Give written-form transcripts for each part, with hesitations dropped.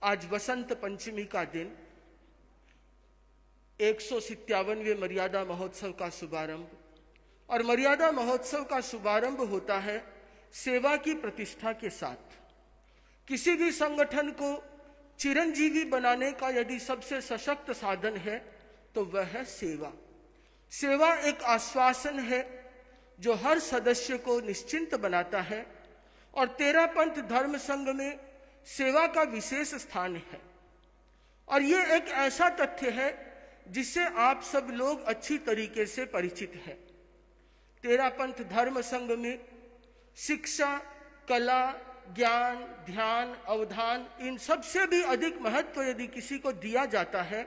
आज वसंत पंचमी का दिन 157वें मर्यादा महोत्सव का शुभारंभ, और मर्यादा महोत्सव का शुभारंभ होता है सेवा की प्रतिष्ठा के साथ। किसी भी संगठन को चिरंजीवी बनाने का यदि सबसे सशक्त साधन है तो वह है सेवा। सेवा एक आश्वासन है जो हर सदस्य को निश्चिंत बनाता है, और तेरा पंथ धर्म संघ में सेवा का विशेष स्थान है। और ये एक ऐसा तथ्य है जिससे आप सब लोग अच्छी तरीके से परिचित हैं। तेरा पंथ धर्म संघ में शिक्षा, कला, ज्ञान, ध्यान, अवधान, इन सबसे भी अधिक महत्व यदि किसी को दिया जाता है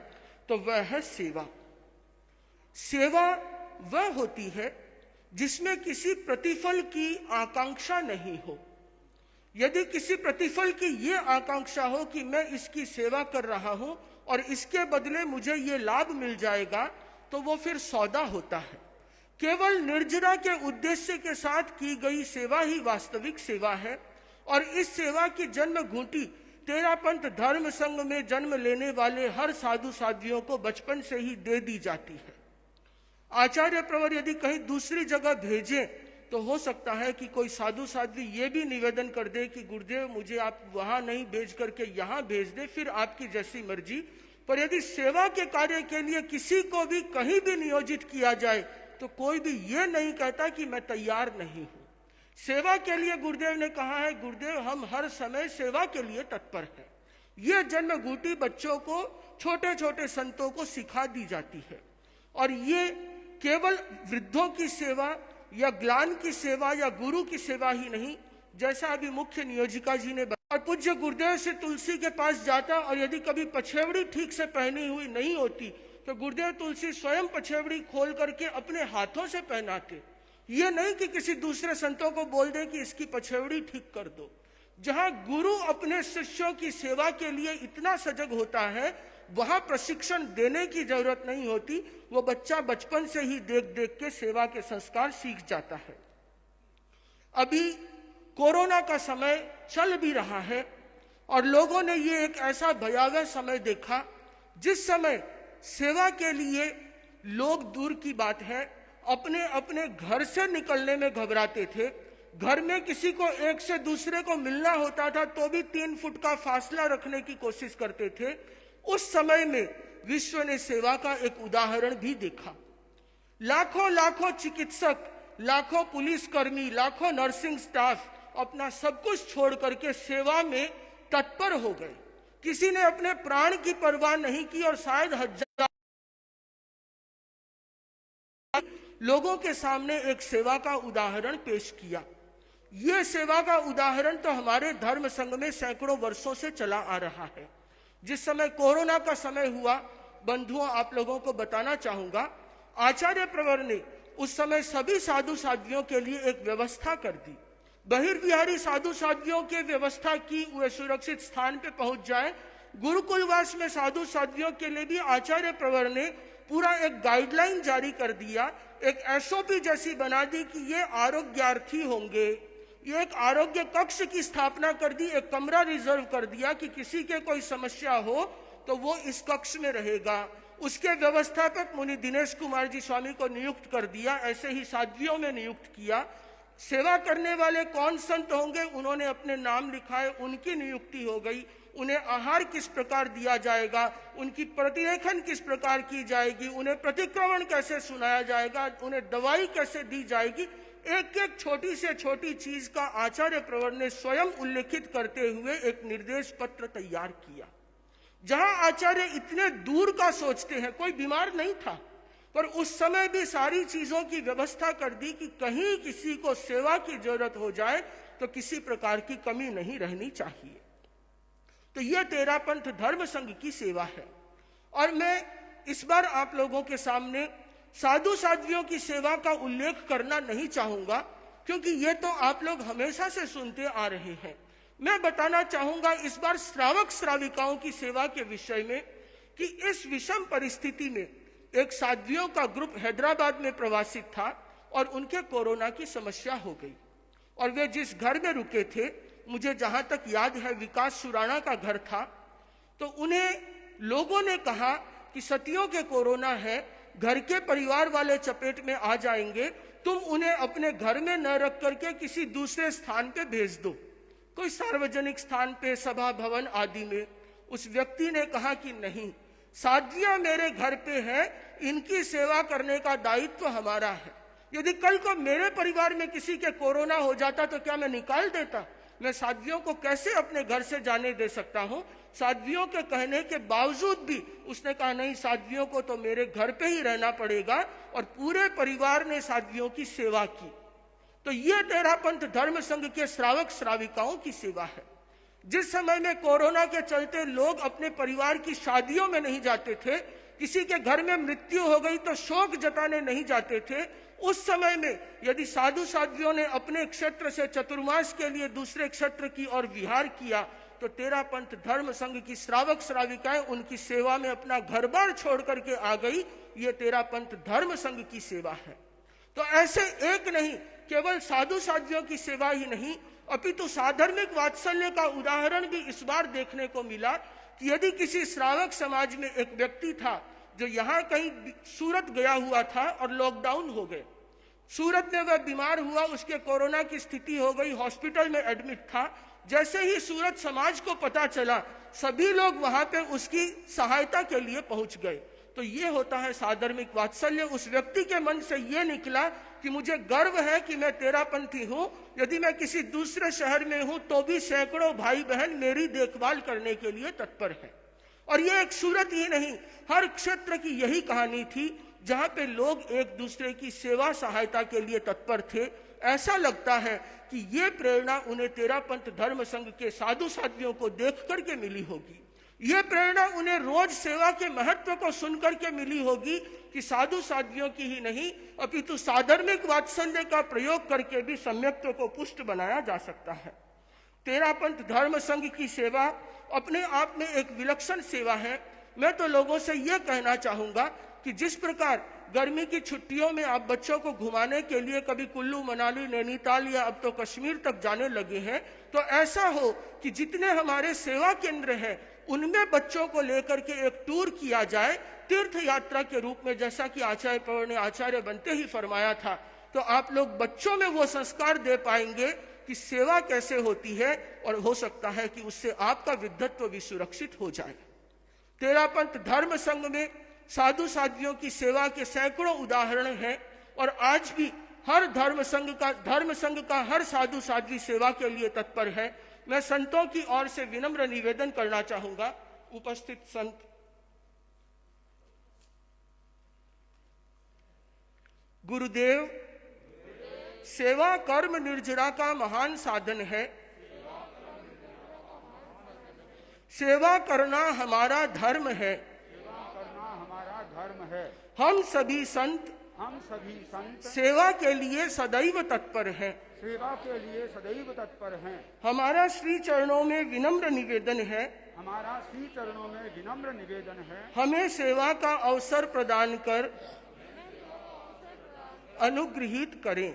तो वह है सेवा। सेवा वह होती है जिसमें किसी प्रतिफल की आकांक्षा नहीं हो। यदि किसी प्रतिफल की ये आकांक्षा हो कि मैं इसकी सेवा कर रहा हूं और इसके बदले मुझे ये लाभ मिल जाएगा, तो वो फिर सौदा होता है। केवल निर्जरा के उद्देश्य के साथ की गई सेवा ही वास्तविक सेवा है, और इस सेवा की जन्म घूंटी तेरा पंथ धर्म संघ में जन्म लेने वाले हर साधु साध्वियों को बचपन से ही दे दी जाती है। आचार्य प्रवर यदि कहीं दूसरी जगह भेजें तो हो सकता है कि कोई साधु साध्वी ये भी निवेदन कर दे कि गुरुदेव मुझे आप वहां नहीं भेज करके यहाँ भेज दे, फिर आपकी जैसी मर्जी। पर यदि सेवा के कार्य के लिए किसी को भी कहीं भी नियोजित किया जाए तो कोई भी ये नहीं कहता कि मैं तैयार नहीं हूं। सेवा के लिए गुरुदेव ने कहा है, गुरुदेव हम हर समय सेवा के लिए तत्पर हैं। ये जन्मघूटी बच्चों को, छोटे छोटे संतों को सिखा दी जाती है। और ये केवल वृद्धों की सेवा या ज्ञान की सेवा या गुरु की सेवा ही नहीं, जैसा अभी मुख्य नियोजिका जी ने बताया। और पूज्य गुरुदेव से तुलसी के पास जाता, और यदि कभी पछेवड़ी ठीक से पहनी हुई नहीं होती तो गुरुदेव तुलसी स्वयं पछेवड़ी खोल करके अपने हाथों से पहनाते। ये नहीं कि किसी दूसरे संतों को बोल दे कि इसकी पछेवड़ी ठीक कर दो। जहां गुरु अपने शिष्यों की सेवा के लिए इतना सजग होता है, वहां प्रशिक्षण देने की जरूरत नहीं होती। वो बच्चा बचपन से ही देख देख के सेवा के संस्कार सीख जाता है। अभी कोरोना का समय चल भी रहा है, और लोगों ने ये एक ऐसा भयावह समय देखा जिस समय सेवा के लिए लोग, दूर की बात है, अपने अपने घर से निकलने में घबराते थे। घर में किसी को एक से दूसरे को मिलना होता था तो भी 3 फुट का फासला रखने की कोशिश करते थे। उस समय में विश्व ने सेवा का एक उदाहरण भी देखा। लाखों लाखों चिकित्सक, लाखों पुलिसकर्मी, लाखों नर्सिंग स्टाफ अपना सब कुछ छोड़ करके सेवा में तत्पर हो गए। किसी ने अपने प्राण की परवाह नहीं की, और शायद हजार लोगों के सामने एक सेवा का उदाहरण पेश किया। यह सेवा का उदाहरण तो हमारे धर्म संघ में सैकड़ों वर्षों से चला आ रहा है। जिस समय कोरोना का समय हुआ, बंधुओं आप लोगों को बताना चाहूंगा, आचार्य प्रवर ने उस समय सभी साधु साध्वियों के लिए एक व्यवस्था कर दी। बहिर्विहारी साधु साध्वियों की व्यवस्था की, वे सुरक्षित स्थान पे पहुंच जाए। गुरुकुलवास में साधु साध्वियों के लिए भी आचार्य प्रवर ने पूरा एक गाइडलाइन जारी कर दिया, एक एसओपी जैसी बना दी कि ये आरोग्यार्थी होंगे। ये एक आरोग्य कक्ष की स्थापना कर दी, एक कमरा रिजर्व कर दिया कि किसी के कोई समस्या हो तो वो इस कक्ष में रहेगा। उसके व्यवस्थापक मुनि दिनेश कुमार जी स्वामी को नियुक्त कर दिया, ऐसे ही साध्वियों में नियुक्त किया। सेवा करने वाले कौन संत होंगे उन्होंने अपने नाम लिखाए, उनकी नियुक्ति हो गई। उन्हें आहार किस प्रकार दिया जाएगा, उनकी प्रतिलेखन किस प्रकार की जाएगी, उन्हें प्रतिक्रमण कैसे सुनाया जाएगा, उन्हें दवाई कैसे दी जाएगी, एक एक छोटी से छोटी चीज का आचार्य प्रवर ने स्वयं उल्लेखित करते हुए एक निर्देश पत्र तैयार किया। जहां आचार्य इतने दूर का सोचते हैं, कोई बीमार नहीं था, पर उस समय भी सारी चीजों की व्यवस्था कर दी कि कहीं किसी को सेवा की जरूरत हो जाए तो किसी प्रकार की कमी नहीं रहनी चाहिए। तो यह तेरा पंथ धर्म संघ की सेवा है। और मैं इस बार आप लोगों के सामने साधु साध्वियों की सेवा का उल्लेख करना नहीं चाहूंगा, क्योंकि ये तो आप लोग हमेशा से सुनते आ रहे हैं। मैं बताना चाहूंगा इस बार श्रावक श्राविकाओं की सेवा के विषय में कि इस विषम परिस्थिति में एक साध्वियों का ग्रुप हैदराबाद में प्रवासित था और उनके कोरोना की समस्या हो गई। और वे जिस घर में रुके थे, मुझे जहां तक याद है विकास सुराणा का घर था, तो उन्हें लोगों ने कहा कि सतियों के कोरोना है, घर के परिवार वाले चपेट में आ जाएंगे, तुम उन्हें अपने घर में न रख करके किसी दूसरे स्थान पे भेज दो, कोई सार्वजनिक स्थान पे, सभा भवन आदि में। उस व्यक्ति ने कहा कि नहीं, साधियां मेरे घर पे है, इनकी सेवा करने का दायित्व हमारा है। यदि कल को मेरे परिवार में किसी के कोरोना हो जाता तो क्या मैं निकाल देता? मैं साध्वियों को कैसे अपने घर से जाने दे सकता हूं? साध्वियों के कहने के बावजूद भी उसने कहा नहीं, साध्वियों को तो मेरे घर पे ही रहना पड़ेगा, और पूरे परिवार ने साध्वियों की सेवा की। तो ये तेरापंथ धर्म संघ के श्रावक श्राविकाओं की सेवा है। जिस समय में कोरोना के चलते लोग अपने परिवार की शादियों में नहीं जाते थे, किसी के घर में मृत्यु हो गई तो शोक जताने नहीं जाते थे, उस समय में यदि साधु साध्वियों ने अपने क्षेत्र से चतुर्मास के लिए दूसरे क्षेत्र की ओर विहार किया, तो तेरापंथ धर्म संघ की श्रावक श्राविकाएं उनकी सेवा में अपना घर बार छोड़ करके आ गई। ये तेरापंथ धर्म संघ की सेवा है। तो ऐसे एक नहीं, केवल साधु साध्वियों की सेवा ही नहीं, अपितु साधर्मिक वात्सल्य का उदाहरण भी इस बार देखने को मिला कि यदि किसी श्रावक समाज में एक व्यक्ति था जो यहाँ कहीं सूरत गया हुआ था और लॉकडाउन हो गए, सूरत में वह बीमार हुआ, उसके कोरोना की स्थिति हो गई, हॉस्पिटल में एडमिट था। जैसे ही सूरत समाज को पता चला, सभी लोग वहां पे उसकी सहायता के लिए पहुंच गए। तो ये होता है साधर्मिक वात्सल्य। उस व्यक्ति के मन से ये निकला कि मुझे गर्व है कि मैं तेरापंथी हूं, यदि मैं किसी दूसरे शहर में हूं तो भी सैकड़ों भाई बहन मेरी देखभाल करने के लिए तत्पर है। और ये एक सूरत ही नहीं, हर क्षेत्र की यही कहानी थी, जहां पे लोग एक दूसरे की सेवा सहायता के लिए तत्पर थे। ऐसा लगता है कि ये प्रेरणा उन्हें तेरापंथ धर्म संघ के साधु साध्वियों को देख करके मिली होगी। ये प्रेरणा उन्हें रोज सेवा के महत्व को सुनकर के मिली होगी कि साधु साध्वियों की ही नहीं, अपितु साधर्मिक वात्सल्य का प्रयोग करके भी सम्यक्त्व को पुष्ट बनाया जा सकता है। तेरापंथ धर्म संघ की सेवा अपने आप में एक विलक्षण सेवा है। मैं तो लोगों से यह कहना चाहूंगा कि जिस प्रकार गर्मी की छुट्टियों में आप बच्चों को घुमाने के लिए कभी कुल्लू मनाली नैनीताल या अब तो कश्मीर तक जाने लगे हैं, तो ऐसा हो कि जितने हमारे सेवा केंद्र हैं उनमें बच्चों को लेकर के एक टूर किया जाए तीर्थ यात्रा के रूप में, जैसा कि आचार्य पवर ने आचार्य बनते ही फरमाया था। तो आप लोग बच्चों में वो संस्कार दे पाएंगे कि सेवा कैसे होती है, और हो सकता है कि उससे आपका विद्धत्व भी सुरक्षित हो जाए। तेरापंथ धर्म संघ में साधु साध्वियों की सेवा के सैकड़ों उदाहरण हैं, और आज भी हर धर्म संघ का हर साधु साध्वी सेवा के लिए तत्पर है। मैं संतों की ओर से विनम्र निवेदन करना चाहूंगा। उपस्थित संत, गुरुदेव, सेवा कर्म निर्जरा का महान साधन है। सेवा करना हमारा धर्म है। हम सभी संत सेवा के लिए सदैव तत्पर हैं। हमारा श्री चरणों में विनम्र निवेदन है। हमें सेवा का अवसर प्रदान कर अनुग्रहित करें।